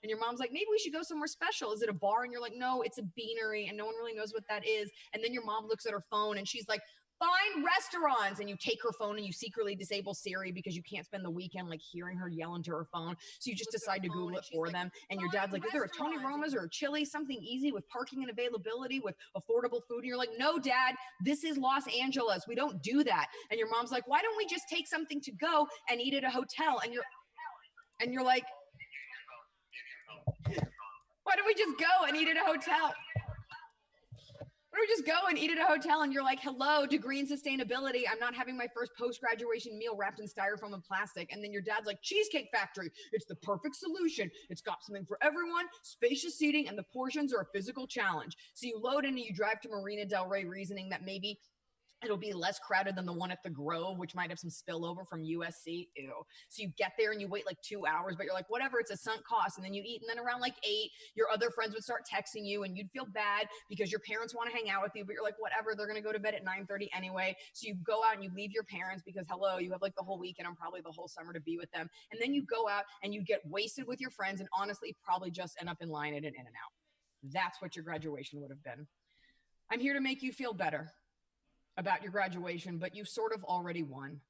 And your mom's like, maybe we should go somewhere special. Is it a bar? And you're like, no, it's a beanery and no one really knows what that is. And then your mom looks at her phone and she's like, find restaurants. And you take her phone and you secretly disable Siri because you can't spend the weekend like hearing her yell into her phone. So you just decide to Google it for them. And your dad's like, is there a Tony Roma's or a Chili's, something easy with parking and availability with affordable food? And you're like, no, Dad, this is Los Angeles. We don't do that. And your mom's like, why don't we just take something to go and eat at a hotel? And you're like, why don't we just go and eat at a hotel? Why don't we just go and eat at a hotel? And you're like, hello, degree in sustainability. I'm not having my first post-graduation meal wrapped in styrofoam and plastic. And then your dad's like, Cheesecake Factory. It's the perfect solution. It's got something for everyone, spacious seating, and the portions are a physical challenge. So you load in and you drive to Marina Del Rey, reasoning that maybe it'll be less crowded than the one at the Grove, which might have some spillover from USC. Ew. So you get there and you wait like 2 hours, but you're like, whatever, it's a sunk cost. And then you eat. And then around like 8, your other friends would start texting you and you'd feel bad because your parents want to hang out with you, but you're like, whatever, they're going to go to bed at 9:30 anyway. So you go out and you leave your parents because hello, you have like the whole weekend and probably the whole summer to be with them. And then you go out and you get wasted with your friends and honestly probably just end up in line at an In-N-Out. That's what your graduation would have been. I'm here to make you feel better about your graduation, but you've sort of already won.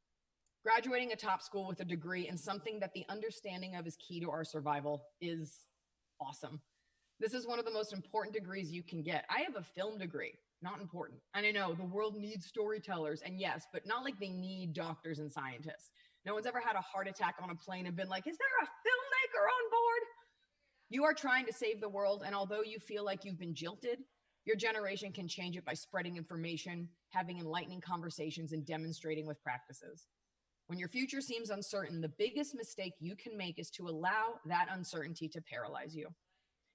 Graduating a top school with a degree in something that the understanding of is key to our survival is awesome. This is one of the most important degrees you can get. I have a film degree, not important. And I know the world needs storytellers, and yes, but not like they need doctors and scientists. No one's ever had a heart attack on a plane and been like, is there a filmmaker on board? You are trying to save the world, and although you feel like you've been jilted, your generation can change it by spreading information, having enlightening conversations, and demonstrating with practices. When your future seems uncertain, the biggest mistake you can make is to allow that uncertainty to paralyze you.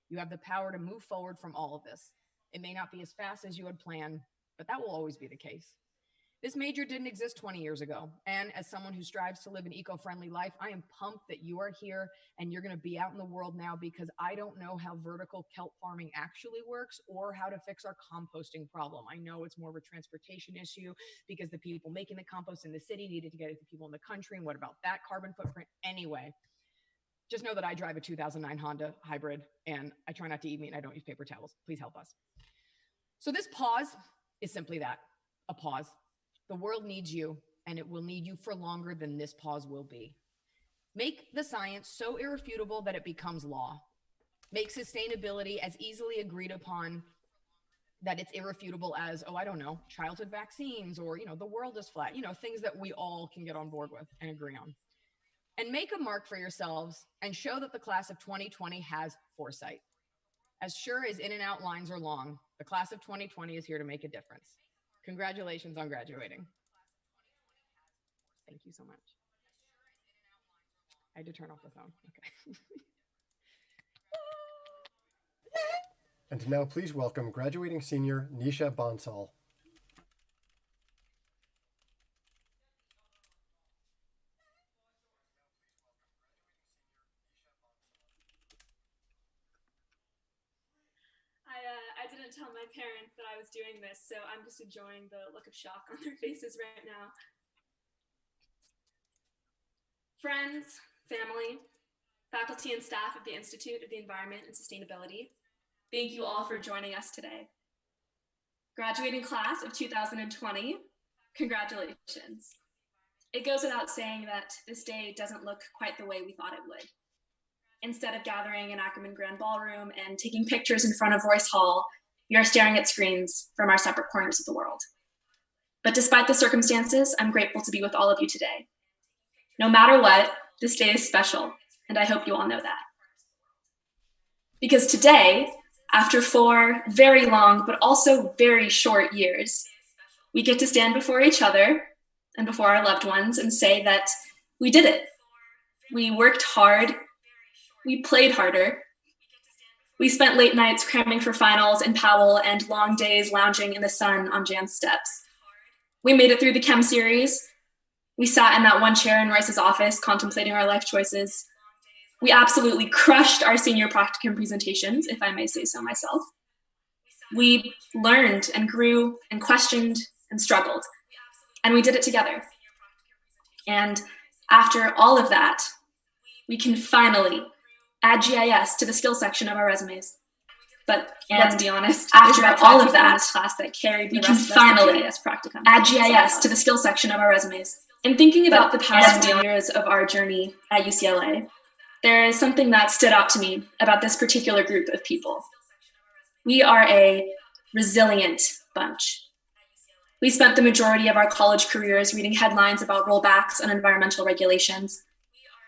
You have the power to move forward from all of this. It may not be as fast as you had planned, but that will always be the case. This major didn't exist 20 years ago. And as someone who strives to live an eco-friendly life, I am pumped that you are here and you're going to be out in the world now because I don't know how vertical kelp farming actually works or how to fix our composting problem. I know it's more of a transportation issue because the people making the compost in the city needed to get it to people in the country. And what about that carbon footprint? Anyway, just know that I drive a 2009 Honda hybrid and I try not to eat meat and I don't use paper towels. Please help us. So this pause is simply that, a pause. The world needs you, and it will need you for longer than this pause will be. Make the science so irrefutable that it becomes law. Make sustainability as easily agreed upon that it's irrefutable as, oh, I don't know, childhood vaccines or, the world is flat, things that we all can get on board with and agree on. And make a mark for yourselves and show that the class of 2020 has foresight. As sure as In-N-Out lines are long, the class of 2020 is here to make a difference. Congratulations on graduating. Thank you so much. I had to turn off the phone. Okay. And now please welcome graduating senior Nisha Bonsall. I didn't tell my parents that I was doing this, so I'm just enjoying the look of shock on their faces right now. Friends, family, faculty and staff of the Institute of the Environment and Sustainability, thank you all for joining us today. Graduating class of 2020, congratulations. It goes without saying that this day doesn't look quite the way we thought it would. Instead of gathering in Ackerman Grand Ballroom and taking pictures in front of Royce Hall, we are staring at screens from our separate corners of the world. But despite the circumstances, I'm grateful to be with all of you today. No matter what, this day is special, and I hope you all know that. Because today, after 4 very long but also very short years, we get to stand before each other and before our loved ones and say that we did it. We worked hard. We played harder. We spent late nights cramming for finals in Powell and long days lounging in the sun on Jan's steps. We made it through the chem series. We sat in that one chair in Royce's office contemplating our life choices. We absolutely crushed our senior practicum presentations, if I may say so myself. We learned and grew and questioned and struggled, and we did it together. And after all of that, we can finally add GIS to the skills section of our resumes. But let's be honest, after all of that, class that carried we can finally add GIS to the skills section of our resumes. In thinking about the past 4 years of our journey at UCLA, there is something that stood out to me about this particular group of people. We are a resilient bunch. We spent the majority of our college careers reading headlines about rollbacks on environmental regulations.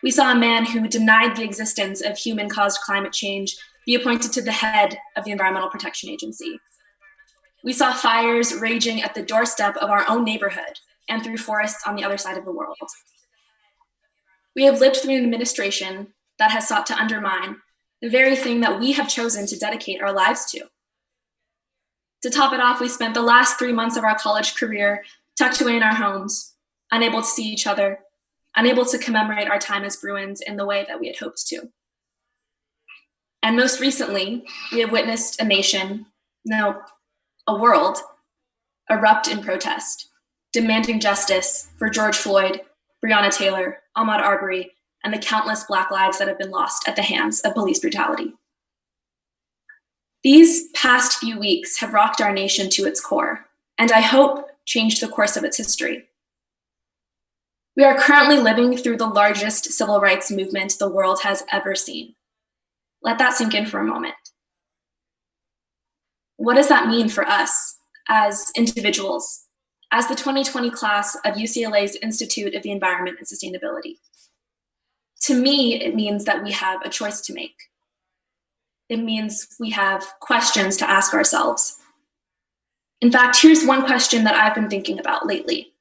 We saw a man who denied the existence of human-caused climate change be appointed to the head of the Environmental Protection Agency. We saw fires raging at the doorstep of our own neighborhood and through forests on the other side of the world. We have lived through an administration that has sought to undermine the very thing that we have chosen to dedicate our lives to. To top it off, we spent the last 3 months of our college career tucked away in our homes, unable to see each other, unable to commemorate our time as Bruins in the way that we had hoped to. And most recently, we have witnessed a world erupt in protest, demanding justice for George Floyd, Breonna Taylor, Ahmaud Arbery, and the countless Black lives that have been lost at the hands of police brutality. These past few weeks have rocked our nation to its core, and I hope changed the course of its history. We are currently living through the largest civil rights movement the world has ever seen. Let that sink in for a moment. What does that mean for us as individuals, as the 2020 class of UCLA's Institute of the Environment and Sustainability? To me, it means that we have a choice to make. It means we have questions to ask ourselves. In fact, here's one question that I've been thinking about lately.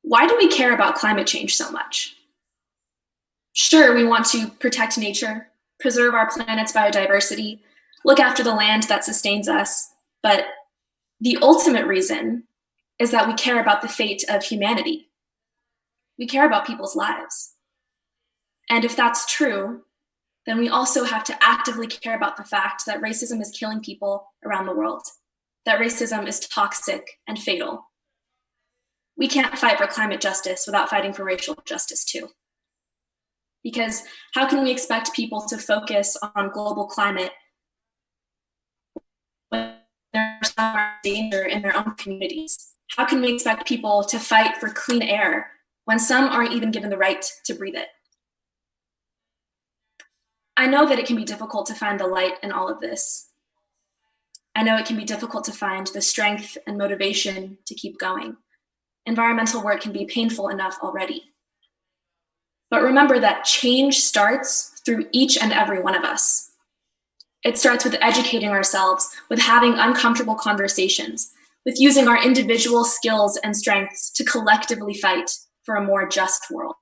Why do we care about climate change so much? Sure, we want to protect nature, preserve our planet's biodiversity, look after the land that sustains us, but the ultimate reason is that we care about the fate of humanity. We care about people's lives. And if that's true, then we also have to actively care about the fact that racism is killing people around the world, that racism is toxic and fatal. We can't fight for climate justice without fighting for racial justice too. Because how can we expect people to focus on global climate when there's danger in their own communities? How can we expect people to fight for clean air when some aren't even given the right to breathe it? I know that it can be difficult to find the light in all of this. I know it can be difficult to find the strength and motivation to keep going. Environmental work can be painful enough already. But remember that change starts through each and every one of us. It starts with educating ourselves, with having uncomfortable conversations, with using our individual skills and strengths to collectively fight for a more just world.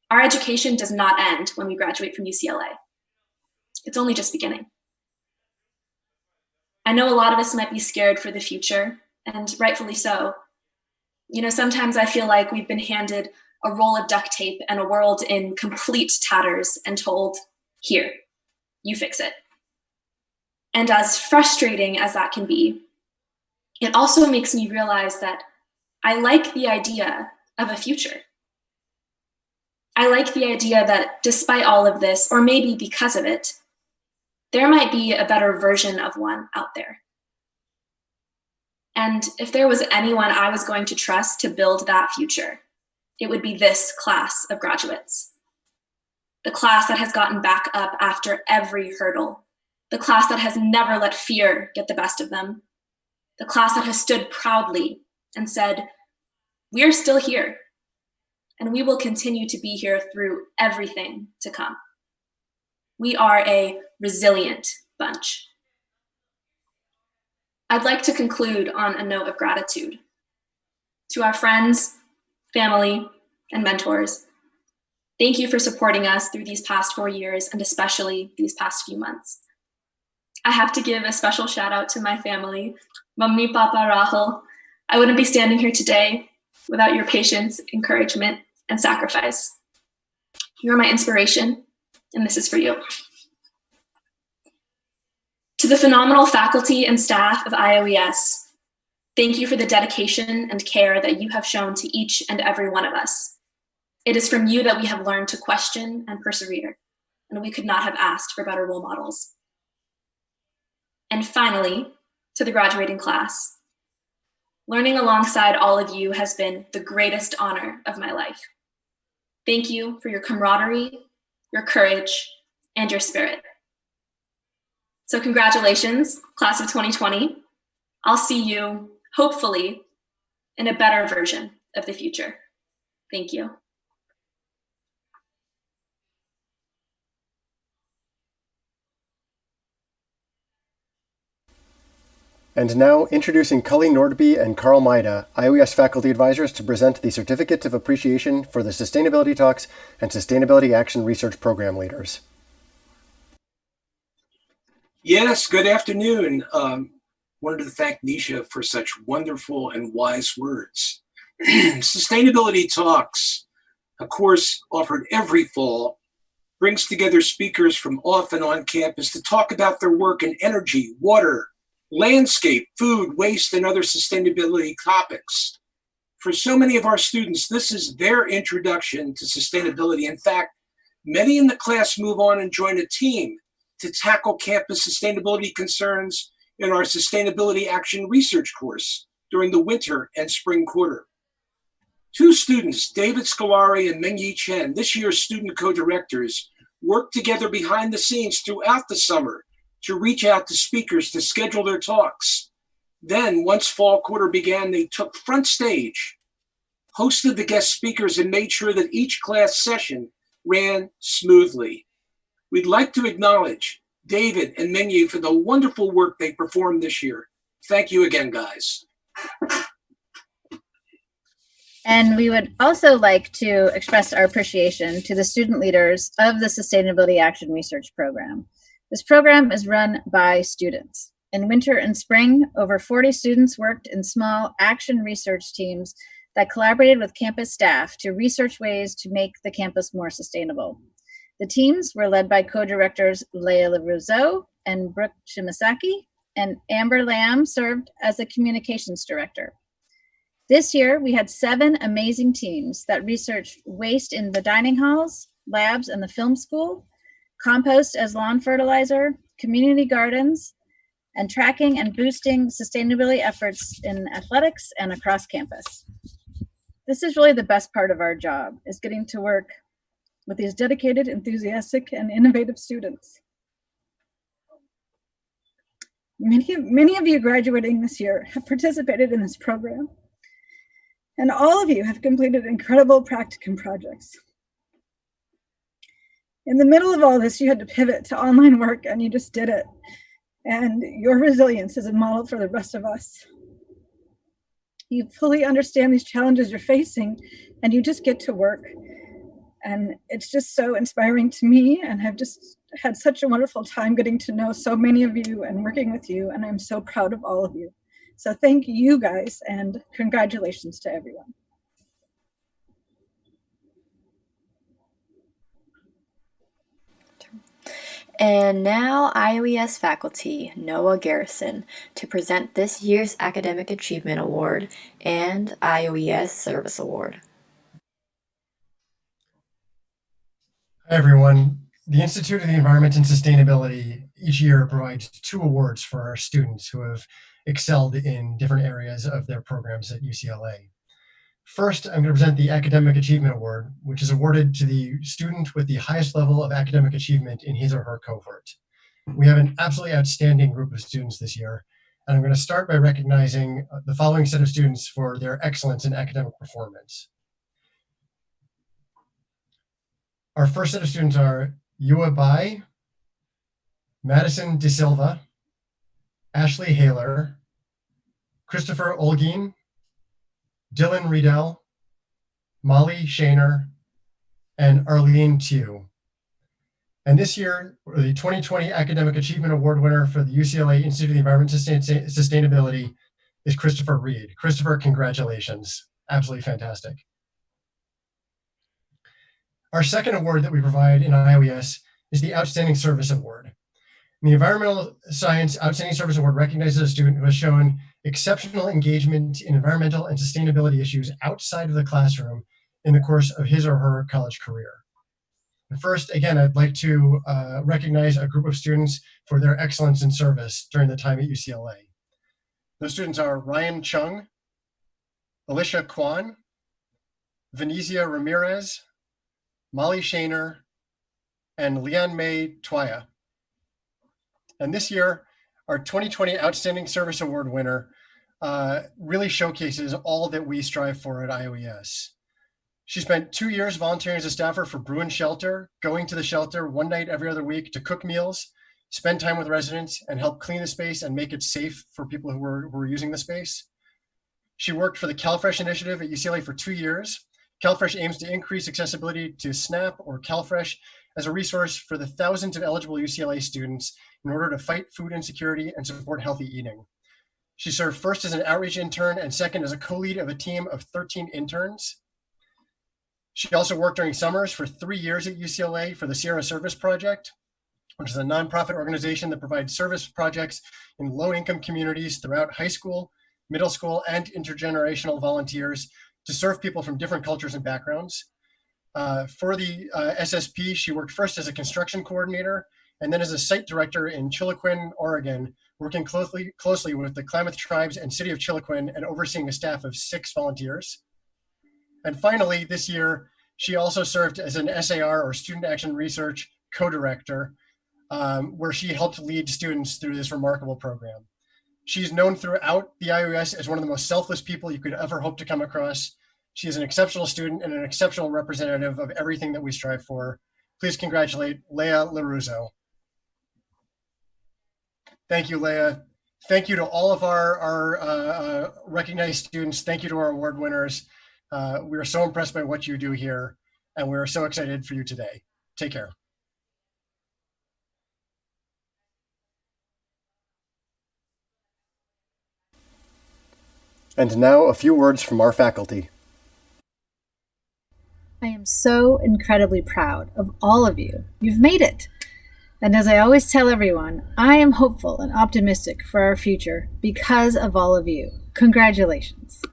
Our education does not end when we graduate from UCLA. It's only just beginning. I know a lot of us might be scared for the future, and rightfully so. You know, sometimes I feel like we've been handed a roll of duct tape and a world in complete tatters and told, here, you fix it. And as frustrating as that can be, it also makes me realize that I like the idea of a future. I like the idea that despite all of this, or maybe because of it, there might be a better version of one out there. And if there was anyone I was going to trust to build that future, it would be this class of graduates. The class that has gotten back up after every hurdle. The class that has never let fear get the best of them. The class that has stood proudly and said, we're still here, and we will continue to be here through everything to come. We are a resilient bunch. I'd like to conclude on a note of gratitude. To our friends, family, and mentors, thank you for supporting us through these past 4 years, and especially these past few months. I have to give a special shout out to my family, Mummy, Papa, Rahul. I wouldn't be standing here today without your patience, encouragement, and sacrifice. You're my inspiration, and this is for you. To the phenomenal faculty and staff of IOES, thank you for the dedication and care that you have shown to each and every one of us. It is from you that we have learned to question and persevere, and we could not have asked for better role models. And finally, to the graduating class, learning alongside all of you has been the greatest honor of my life. Thank you for your camaraderie, your courage, and your spirit. So congratulations, class of 2020. I'll see you, hopefully, in a better version of the future. Thank you. And now, introducing Cully, Nordby, and Carl Maida, IOES faculty advisors, to present the Certificate of Appreciation for the Sustainability Talks and Sustainability Action Research Program leaders. Yes, good afternoon. Wanted to thank Nisha for such wonderful and wise words. Sustainability Talks, a course offered every fall, brings together speakers from off and on campus to talk about their work in energy, water, landscape, food, waste, and other sustainability topics. For so many of our students, this is their introduction to sustainability. In fact, many in the class move on and join a team to tackle campus sustainability concerns in our Sustainability Action Research course during the winter and spring quarter. Two students, David Scolari and Mingyi Chen, this year's student co-directors, worked together behind the scenes throughout the summer to reach out to speakers to schedule their talks. Then, once fall quarter began, they took front stage, hosted the guest speakers, and made sure that each class session ran smoothly. We'd like to acknowledge David and Mingyi for the wonderful work they performed this year. Thank you again, guys. And we would also like to express our appreciation to the student leaders of the Sustainability Action Research Program. This program is run by students. In winter and spring, over 40 students worked in small action research teams that collaborated with campus staff to research ways to make the campus more sustainable. The teams were led by co-directors Leila Rousseau and Brooke Shimasaki, and Amber Lamb served as the communications director. This year, we had 7 amazing teams that researched waste in the dining halls, labs, and the film school, compost as lawn fertilizer, community gardens, and tracking and boosting sustainability efforts in athletics and across campus. This is really the best part of our job, is getting to work with these dedicated, enthusiastic, and innovative students. Many of you graduating this year have participated in this program, and all of you have completed incredible practicum projects. In the middle of all this, you had to pivot to online work, and you just did it. And your resilience is a model for the rest of us. You fully understand these challenges you're facing, and you just get to work. And it's just so inspiring to me, and I've just had such a wonderful time getting to know so many of you and working with you, and I'm so proud of all of you. So thank you guys, and congratulations to everyone. And now IOES faculty Noah Garrison to present this year's Academic Achievement Award and IOES Service Award. Hi, everyone. The Institute of the Environment and Sustainability each year provides 2 awards for our students who have excelled in different areas of their programs at UCLA. First, I'm going to present the Academic Achievement Award, which is awarded to the student with the highest level of academic achievement in his or her cohort. We have an absolutely outstanding group of students this year, and I'm going to start by recognizing the following set of students for their excellence in academic performance. Our first set of students are Yua Bai, Madison De Silva, Ashley Haler, Christopher Olgin, Dylan Riedel, Molly Shaner, and Arlene Tew. And this year, the 2020 Academic Achievement Award winner for the UCLA Institute of the Environment and Sustainability is Christopher Reed. Christopher, congratulations. Absolutely fantastic. Our second award that we provide in IOES is the Outstanding Service Award. The Environmental Science Outstanding Service Award recognizes a student who has shown exceptional engagement in environmental and sustainability issues outside of the classroom in the course of his or her college career. And first, again, I'd like to recognize a group of students for their excellence in service during the time at UCLA. Those students are Ryan Chung, Alicia Kwan, Venezia Ramirez, Molly Shaner, and Leon May Twaya. And this year, our 2020 Outstanding Service Award winner really showcases all that we strive for at IOES. She spent 2 years volunteering as a staffer for Bruin Shelter, going to the shelter one night every other week to cook meals, spend time with residents, and help clean the space and make it safe for people who were using the space. She worked for the CalFresh initiative at UCLA for 2 years. CalFresh aims to increase accessibility to SNAP or CalFresh as a resource for the thousands of eligible UCLA students in order to fight food insecurity and support healthy eating. She served first as an outreach intern and second as a co-lead of a team of 13 interns. She also worked during summers for 3 years at UCLA for the Sierra Service Project, which is a nonprofit organization that provides service projects in low-income communities throughout high school, middle school, and intergenerational volunteers to serve people from different cultures and backgrounds. For the SSP, she worked first as a construction coordinator and then as a site director in Chiloquin, Oregon, working closely with the Klamath tribes and city of Chiloquin and overseeing a staff of 6 volunteers. And finally, this year, she also served as an SAR or Student Action Research co-director, where she helped lead students through this remarkable program. She's known throughout the IOS as one of the most selfless people you could ever hope to come across. She is an exceptional student and an exceptional representative of everything that we strive for. Please congratulate Leah LaRusso. Thank you, Leah. Thank you to all of our recognized students. Thank you to our award winners. We are so impressed by what you do here, and we're so excited for you today. Take care. And now a few words from our faculty. I am so incredibly proud of all of you. You've made it. And as I always tell everyone, I am hopeful and optimistic for our future because of all of you. Congratulations.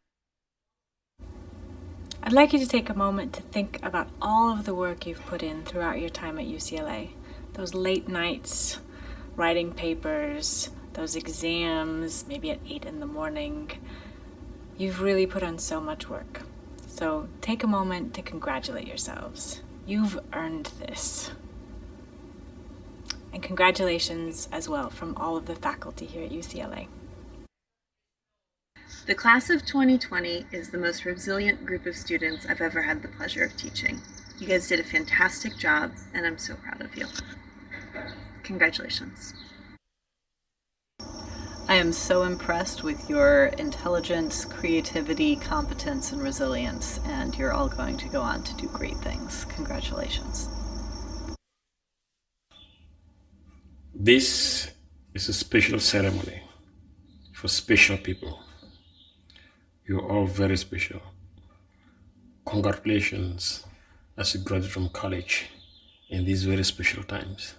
I'd like you to take a moment to think about all of the work you've put in throughout your time at UCLA. Those late nights, writing papers, those exams, maybe at 8 in the morning. You've really put on so much work. So take a moment to congratulate yourselves. You've earned this. And congratulations as well from all of the faculty here at UCLA. The class of 2020 is the most resilient group of students I've ever had the pleasure of teaching. You guys did a fantastic job, and I'm so proud of you. Congratulations. I am so impressed with your intelligence, creativity, competence, and resilience, and you're all going to go on to do great things. Congratulations. This is a special ceremony for special people. You're all very special. Congratulations as you graduate from college in these very special times.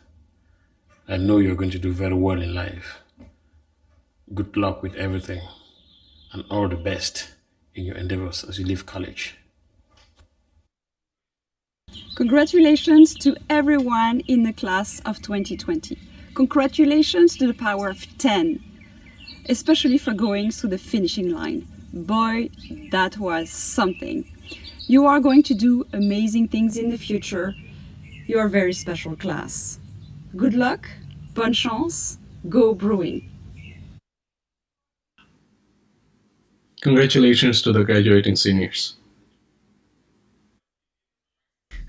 I know you're going to do very well in life. Good luck with everything and all the best in your endeavors as you leave college. Congratulations to everyone in the class of 2020. Congratulations to the power of 10, especially for going through the finishing line. Boy, that was something. You are going to do amazing things in the future. You are a very special class. Good luck, bonne chance, go Bruin. Congratulations to the graduating seniors.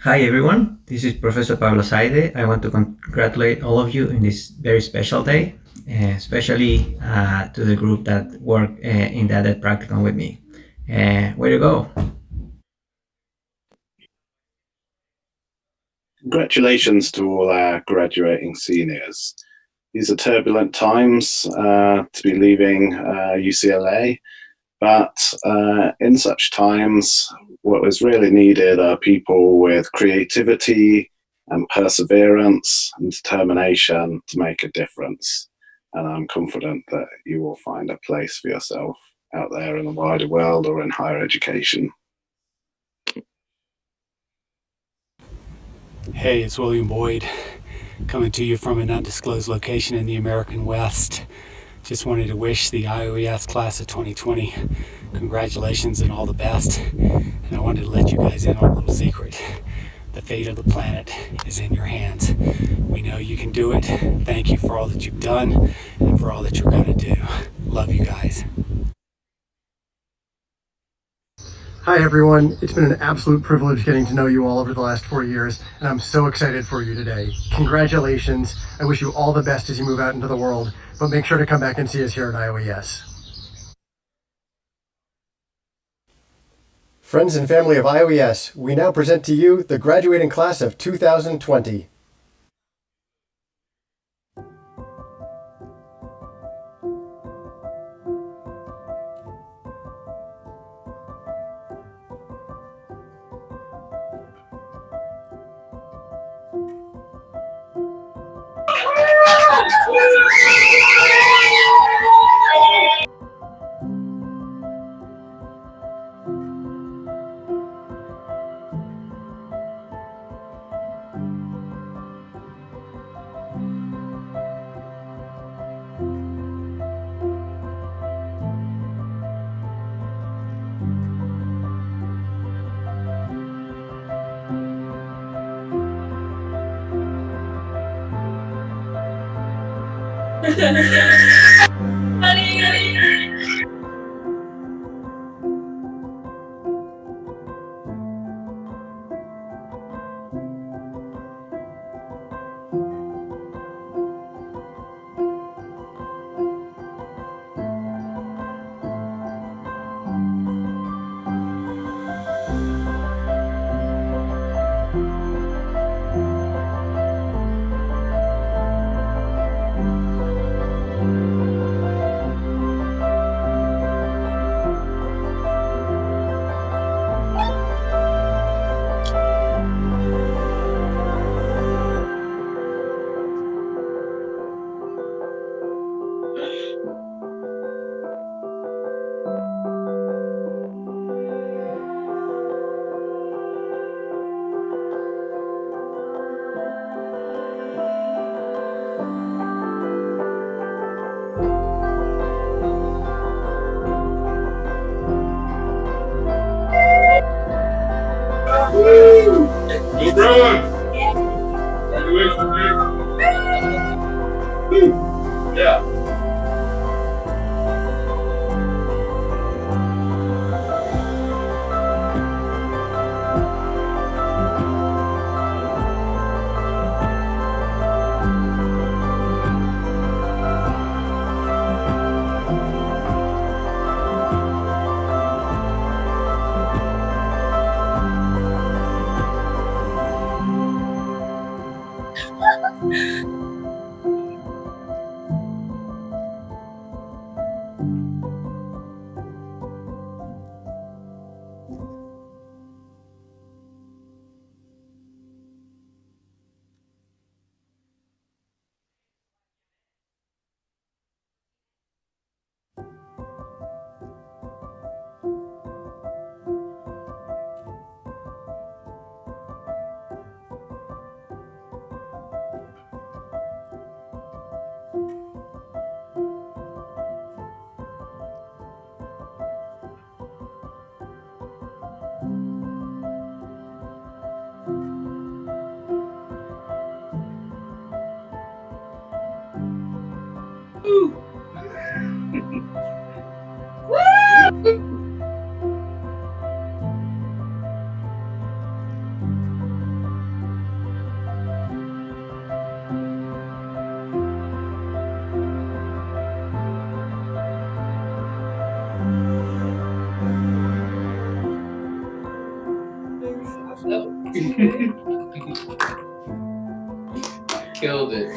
Hi everyone, this is Professor Pablo Saide. I want to congratulate all of you in this very special day, especially to the group that worked in the added practicum with me. Way to go. Congratulations to all our graduating seniors. These are turbulent times to be leaving UCLA, but in such times, what was really needed are people with creativity and perseverance and determination to make a difference. And I'm confident that you will find a place for yourself out there in the wider world or in higher education. Hey, it's William Boyd, coming to you from an undisclosed location in the American West. Just wanted to wish the IOES class of 2020 congratulations and all the best. And I wanted to let you guys in on a little secret. The fate of the planet is in your hands. We know you can do it. Thank you for all that you've done and for all that you're going to do. Love you guys. Hi everyone, it's been an absolute privilege getting to know you all over the last 4 years, and I'm so excited for you today. Congratulations. I wish you all the best as you move out into the world, but make sure to come back and see us here at IOES. Friends and family of IOES, we now present to you the graduating class of 2020. LeBron! Congratulations, man. Yeah. Killed it.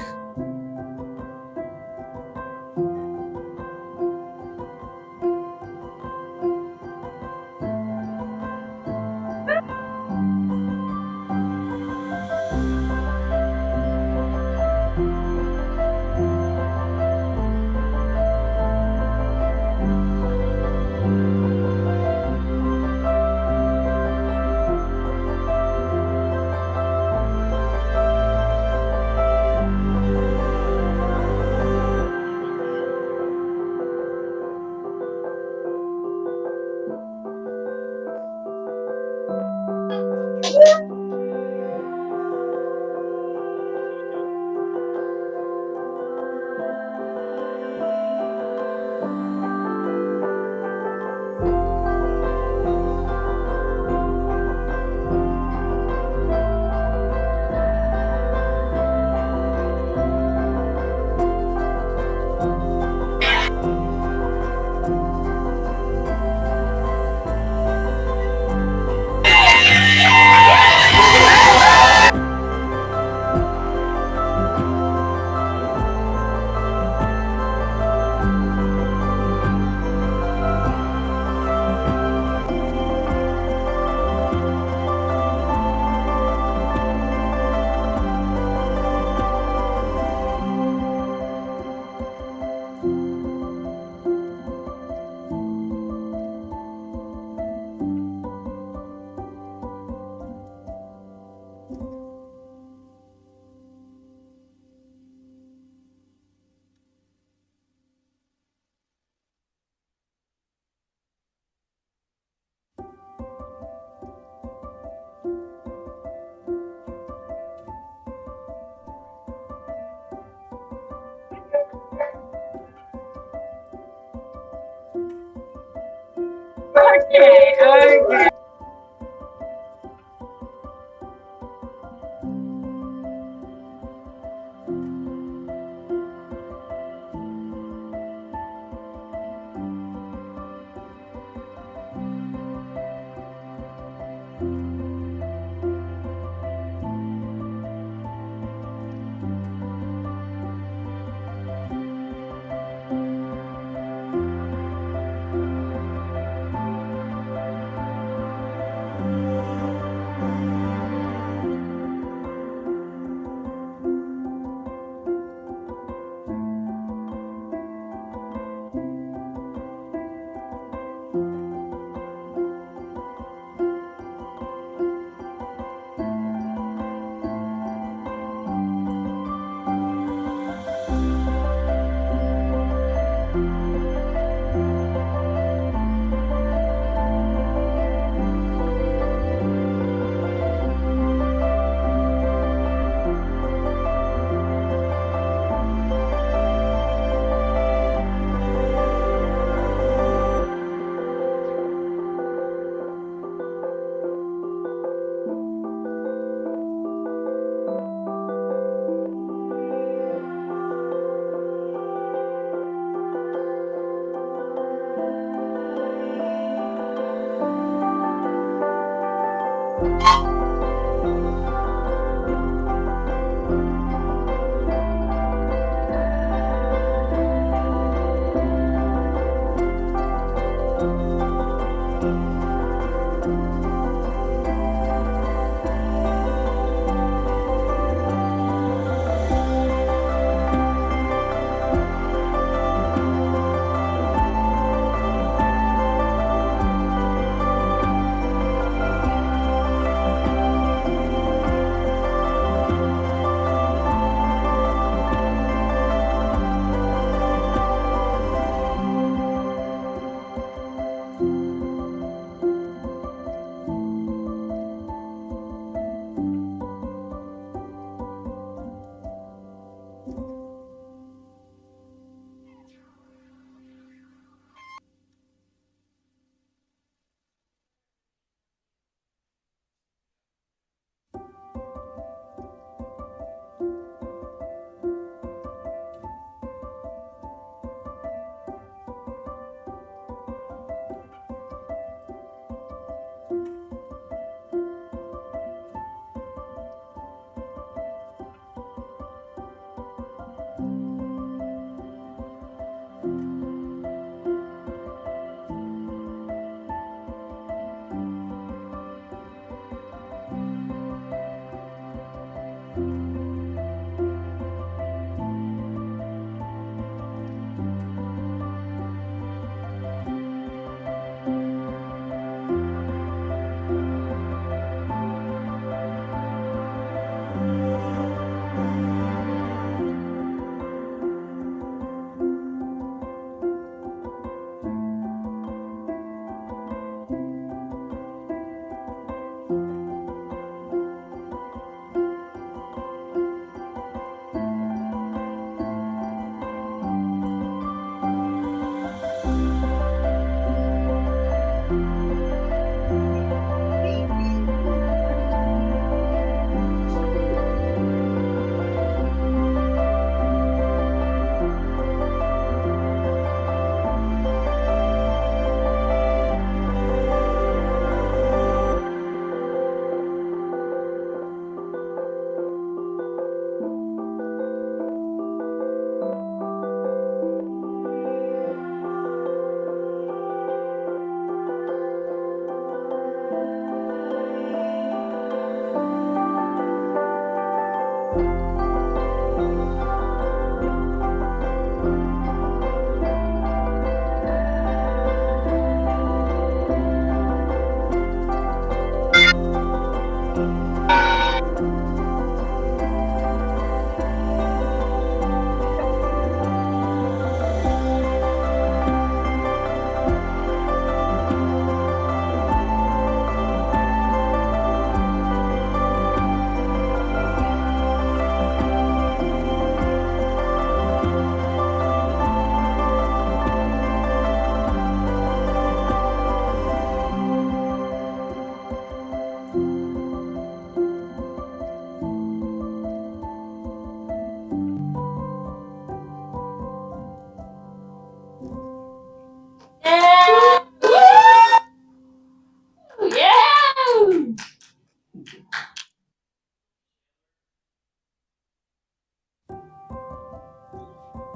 Okay.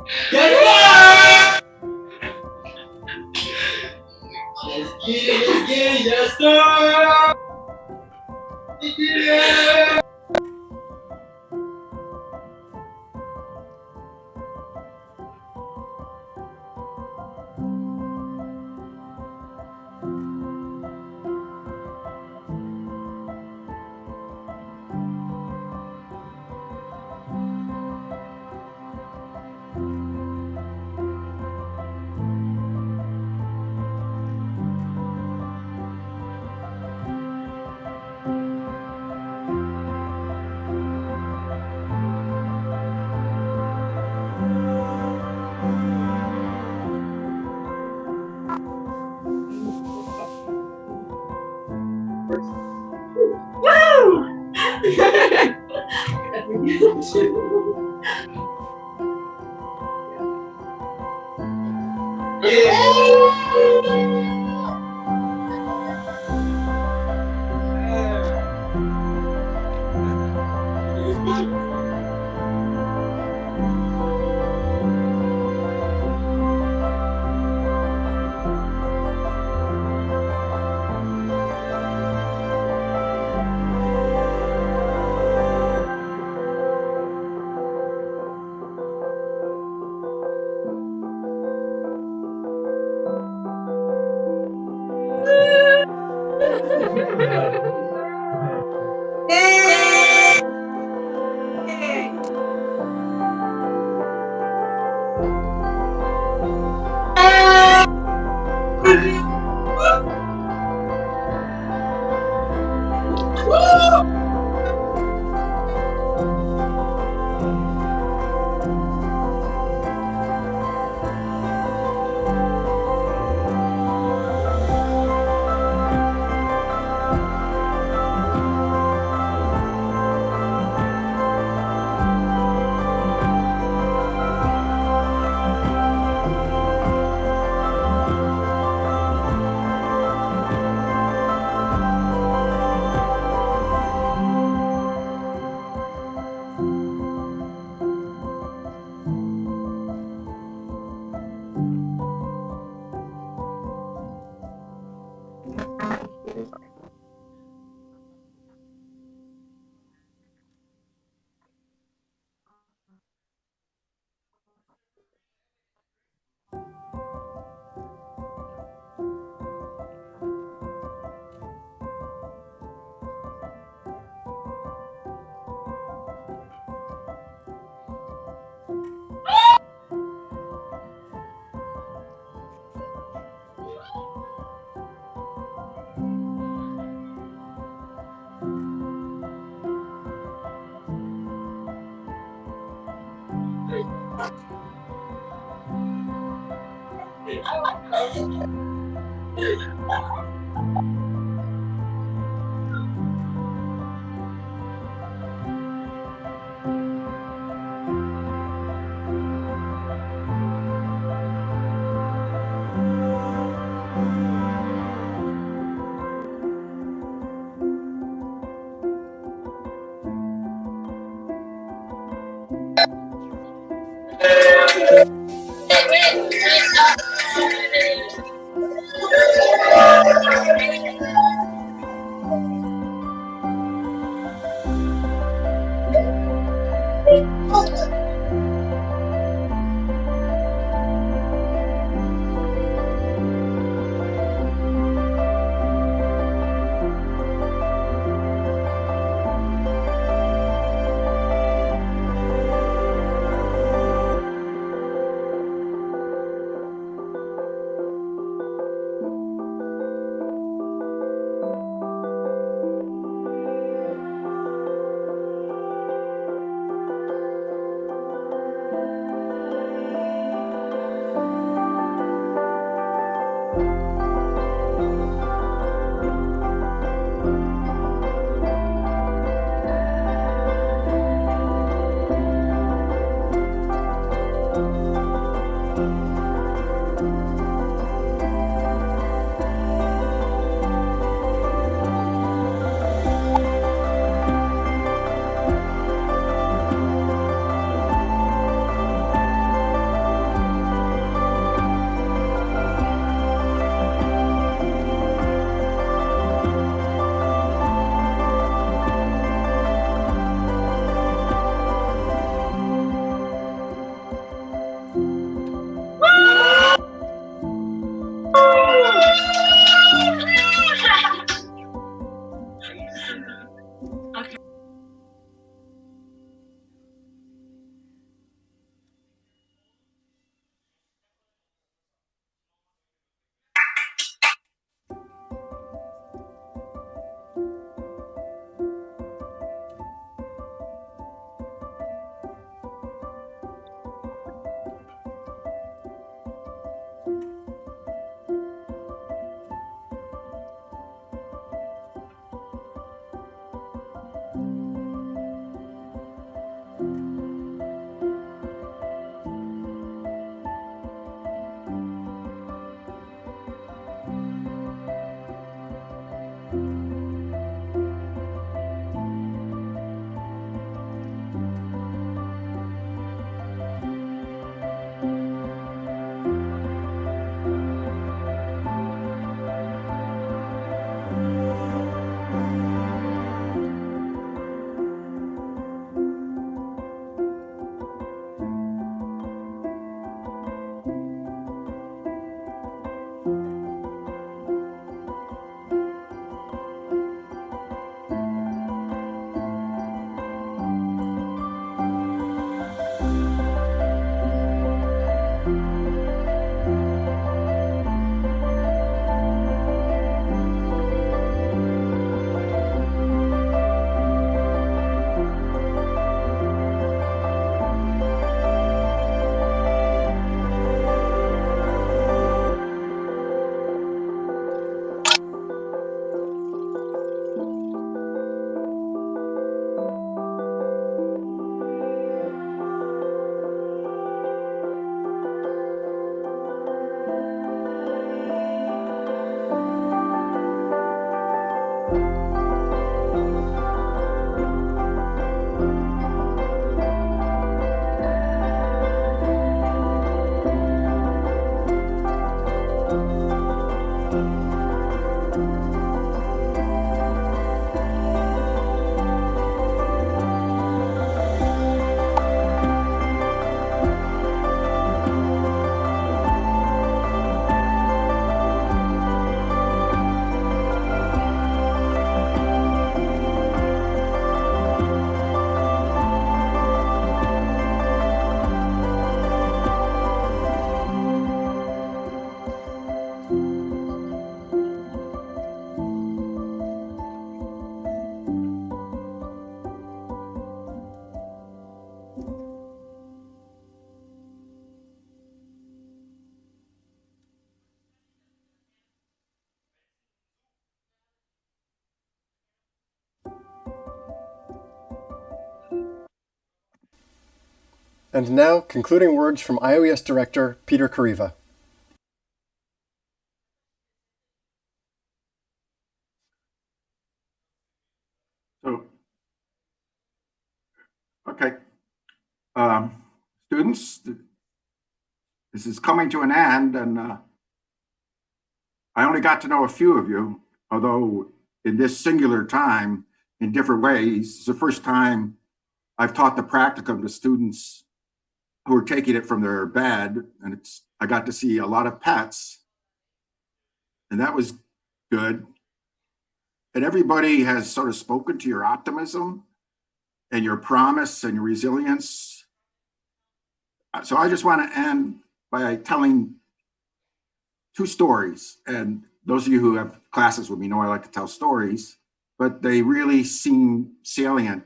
Yes, sir! Let's get it, yes, sir! Yeah! And now, concluding words from IOES Director Peter Kariva. So, okay, students, this is coming to an end, and I only got to know a few of you, although in this singular time, in different ways. It's the first time I've taught the practicum to students who are taking it from their bed, and I got to see a lot of pets, and that was good. And everybody has sort of spoken to your optimism and your promise and your resilience. So I just want to end by telling two stories. And those of you who have classes with me know I like to tell stories, but they really seem salient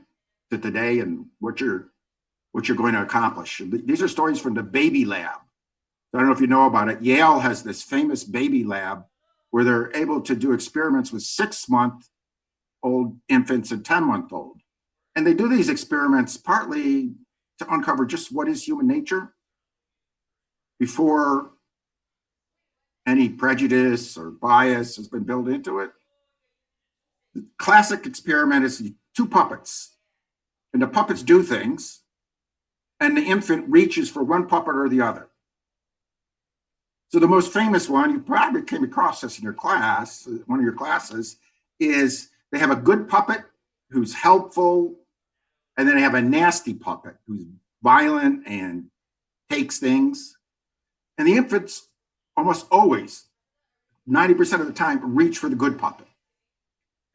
to today and what you're going to accomplish. These are stories from the baby lab. I don't know if you know about it. Yale has this famous baby lab where they're able to do experiments with 6-month-old infants and 10-month-old. And they do these experiments partly to uncover just what is human nature before any prejudice or bias has been built into it. The classic experiment is 2 puppets, and the puppets do things, and the infant reaches for one puppet or the other. So the most famous one, you probably came across this in your class, one of your classes, is they have a good puppet who's helpful, and then they have a nasty puppet who's violent and takes things. And the infants almost always, 90% of the time, reach for the good puppet.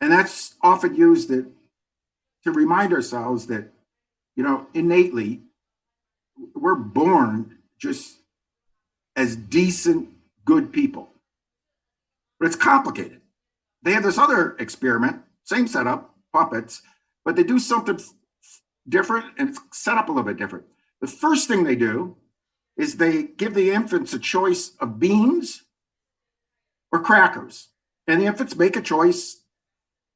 And that's often used to remind ourselves that, innately, we're born just as decent, good people. But it's complicated. They have this other experiment, same setup, puppets, but they do something different, and it's set up a little bit different. The first thing they do is they give the infants a choice of beans or crackers. And the infants make a choice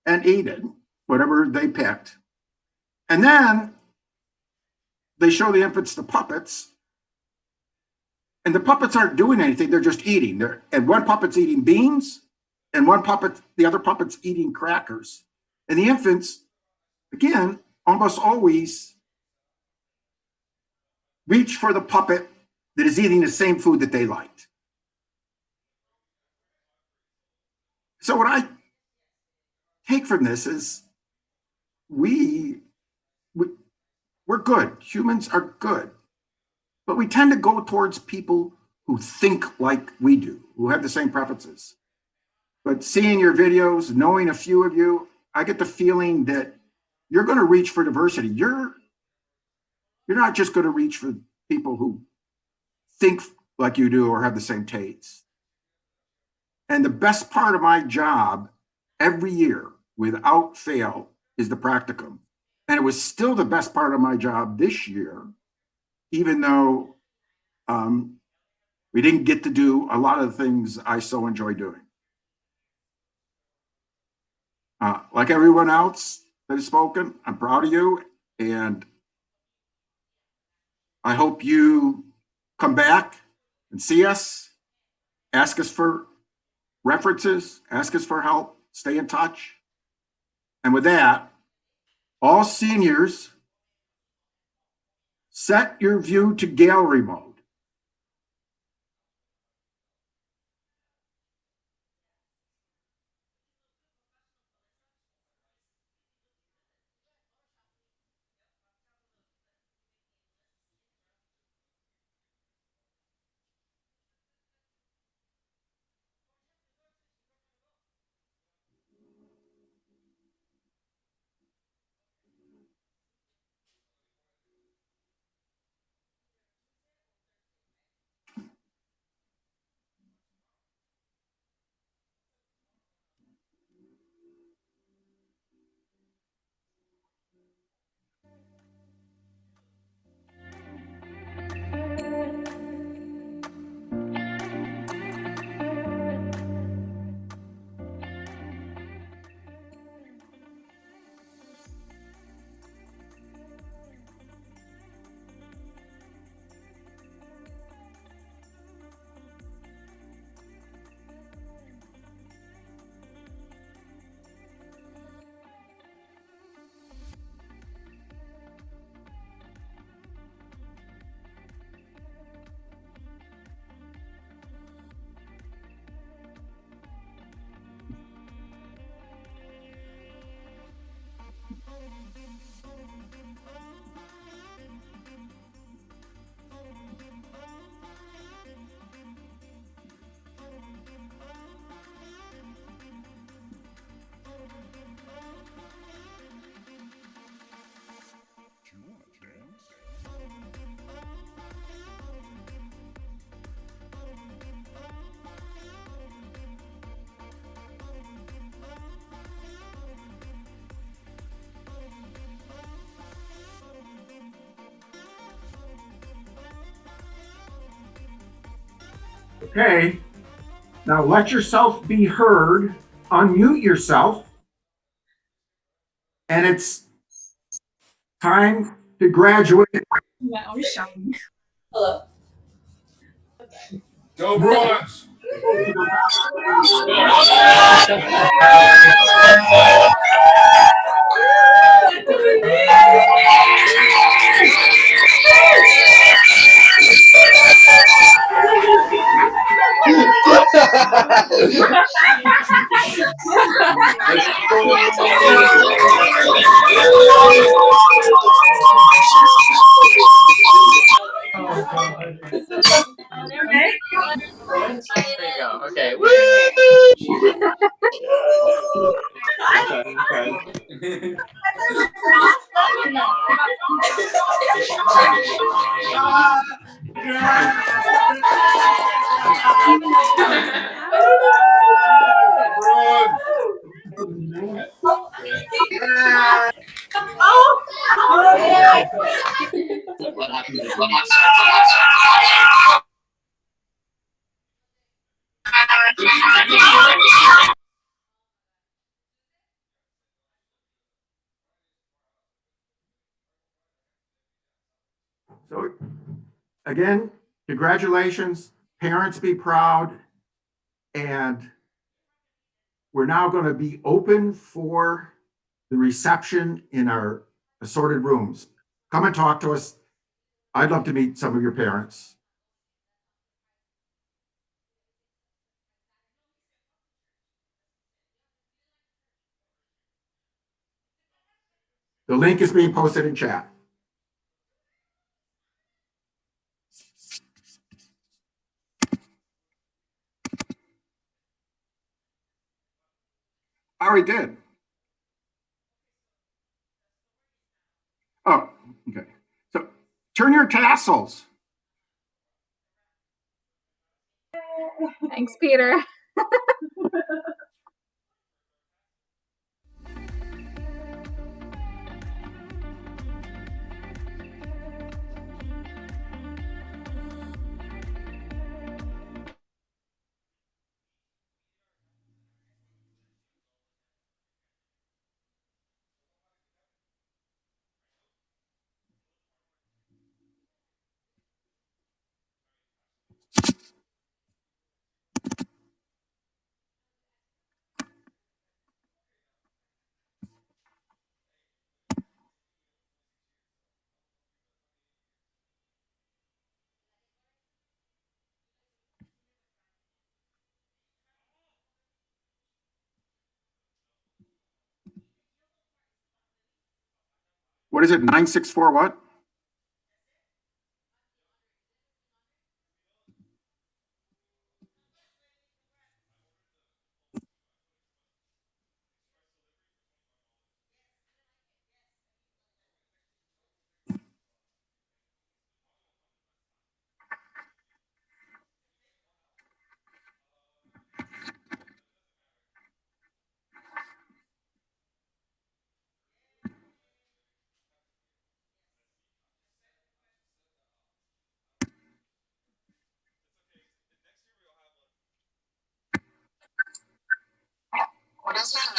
and eat it, whatever they picked. And then they show the infants the puppets, and the puppets aren't doing anything, they're just eating. And one puppet's eating beans, and the other puppet's eating crackers. And the infants, again, almost always reach for the puppet that is eating the same food that they liked. So what I take from this is we're good. Humans are good. But we tend to go towards people who think like we do, who have the same preferences. But seeing your videos, knowing a few of you, I get the feeling that you're going to reach for diversity. You're not just going to reach for people who think like you do or have the same tastes. And the best part of my job every year, without fail, is the practicum. And it was still the best part of my job this year, even though we didn't get to do a lot of the things I so enjoy doing. Like everyone else that has spoken, I'm proud of you, and I hope you come back and see us, ask us for references, ask us for help, stay in touch. And with that, all seniors, set your view to gallery mode. Okay. Now let yourself be heard. Unmute yourself. And it's time to graduate. Now I'm shouting. Hello. Go Bruins! There you go. Okay. Woo! Okay. What happened to the So again, congratulations. Parents be proud. And we're now going to be open for the reception in our assorted rooms. Come and talk to us. I'd love to meet some of your parents. The link is being posted in chat. I already did. Oh, okay. So turn your tassels. Thanks, Peter. What is it? 964 what? What is it?